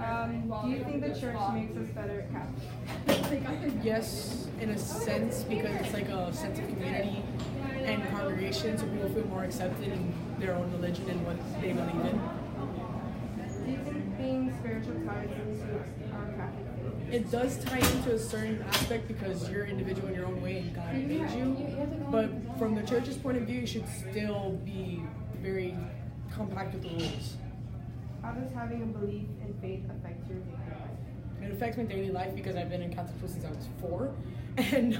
Do you think the church makes us better Catholics? Yes, in a sense, because it's like a sense of community and congregation, so people feel more accepted in their own religion and what they believe in. Do you think being spiritual ties into our Catholic faith? It does tie into a certain aspect because you're individual in your own way and God made you. But from the church's point of view, you should still be very compact with the rules. How does having a belief in faith affect your daily life? It affects my daily life because I've been in Catholic school since I was 4, and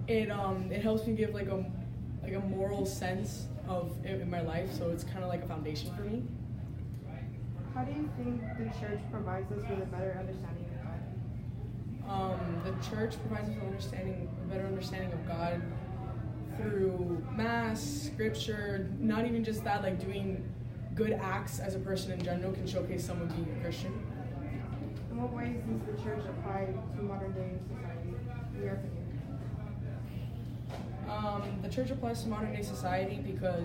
it helps me give like a moral sense of it in my life. So it's kind of like a foundation for me. How do you think the church provides us with a better understanding of God? The church provides us with a better understanding of God through mass, scripture. Not even just that, like doing good acts as a person in general can showcase someone being a Christian. In what ways does the church apply to modern day society, in your opinion? The church applies to modern day society because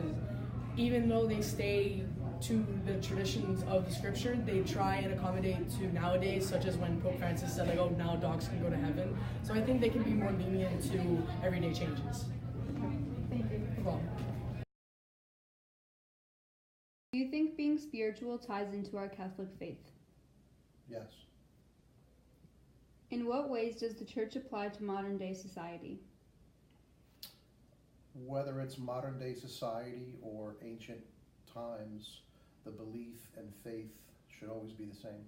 even though they stay to the traditions of the scripture, they try and accommodate to nowadays, such as when Pope Francis said like, oh, now dogs can go to heaven. So I think they can be more lenient to everyday changes. Thank you. Well, Do you think being spiritual ties into our Catholic faith? Yes. In what ways does the church apply to modern day society? Whether it's modern day society or ancient times, the belief and faith should always be the same.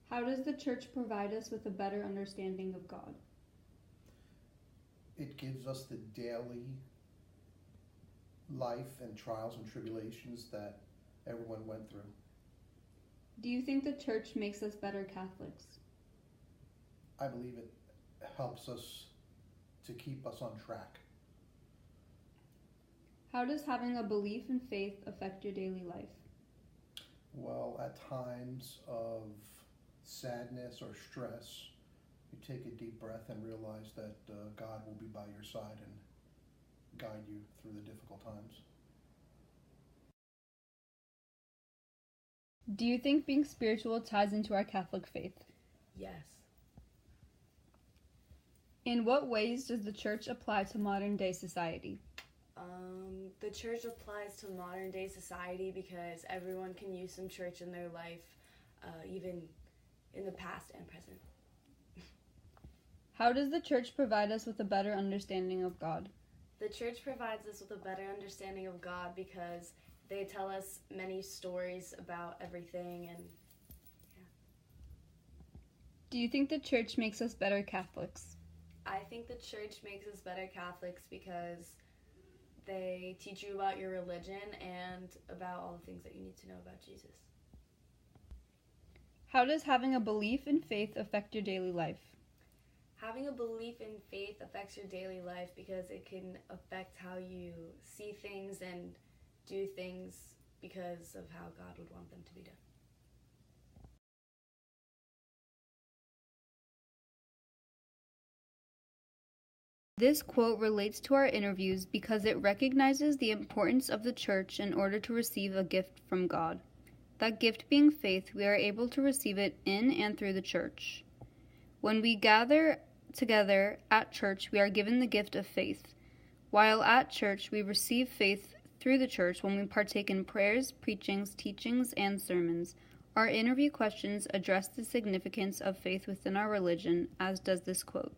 How does the church provide us with a better understanding of God? It gives us the daily life and trials and tribulations that everyone went through. Do you think the church makes us better Catholics? I believe it helps us to keep us on track. How does having a belief in faith affect your daily life? Well, at times of sadness or stress, you take a deep breath and realize that God will be by your side and guide you through the difficult times. Do you think being spiritual ties into our Catholic faith? Yes. In what ways does the church apply to modern day society? The church applies to modern day society because everyone can use some church in their life, even in the past and present. How does the church provide us with a better understanding of God? The church provides us with a better understanding of God because they tell us many stories about everything and Do you think the church makes us better Catholics? I think the church makes us better Catholics because they teach you about your religion and about all the things that you need to know about Jesus. How does having a belief in faith affect your daily life? Having a belief in faith affects your daily life because it can affect how you see things and do things because of how God would want them to be done. This quote relates to our interviews because it recognizes the importance of the church in order to receive a gift from God. That gift being faith, we are able to receive it in and through the church. When we gather together at church, we are given the gift of faith. While at church, we receive faith through the church when we partake in prayers, preachings, teachings, and sermons. Our interview questions address the significance of faith within our religion, as does this quote.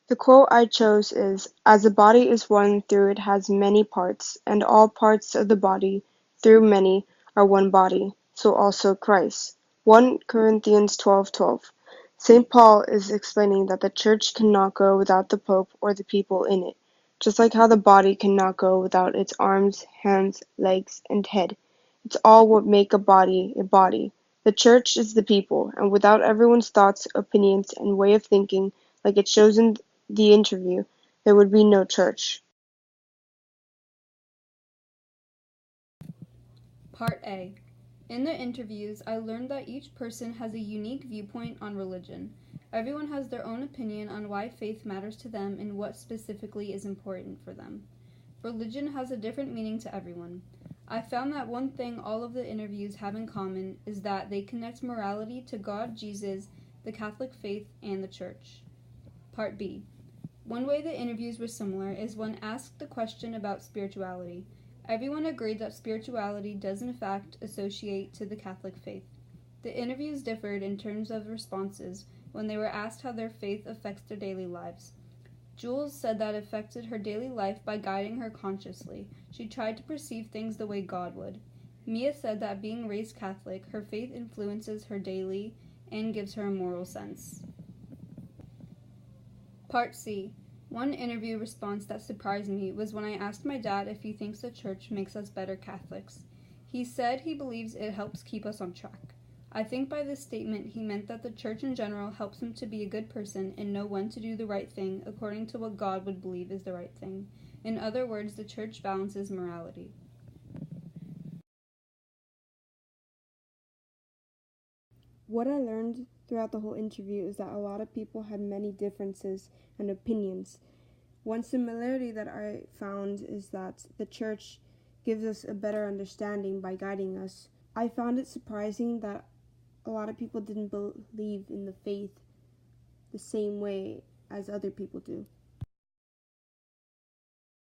The quote I chose is, "As the body is one through it has many parts, and all parts of the body, through many, are one body, so also Christ." 1 Corinthians 12:12. St. Paul is explaining that the church cannot go without the Pope or the people in it, just like how the body cannot go without its arms, hands, legs, and head. It's all what make a body a body. The church is the people, and without everyone's thoughts, opinions, and way of thinking, like it shows in the interview, there would be no church. Part A. In the interviews, I learned that each person has a unique viewpoint on religion. Everyone has their own opinion on why faith matters to them and what specifically is important for them. Religion has a different meaning to everyone. I found that one thing all of the interviews have in common is that they connect morality to God, Jesus, the Catholic faith, and the Church. Part B. One way the interviews were similar is when asked the question about spirituality. Everyone agreed that spirituality does in fact associate to the Catholic faith. The interviews differed in terms of responses when they were asked how their faith affects their daily lives. Jules said that it affected her daily life by guiding her consciously. She tried to perceive things the way God would. Mia said that being raised Catholic, her faith influences her daily and gives her a moral sense. Part C. One interview response that surprised me was when I asked my dad if he thinks the church makes us better Catholics. He said he believes it helps keep us on track. I think by this statement he meant that the church in general helps him to be a good person and know when to do the right thing according to what God would believe is the right thing. In other words, the church balances morality. What I learned throughout the whole interview is that a lot of people had many differences and opinions. One similarity that I found is that the church gives us a better understanding by guiding us. I found it surprising that a lot of people didn't believe in the faith the same way as other people do.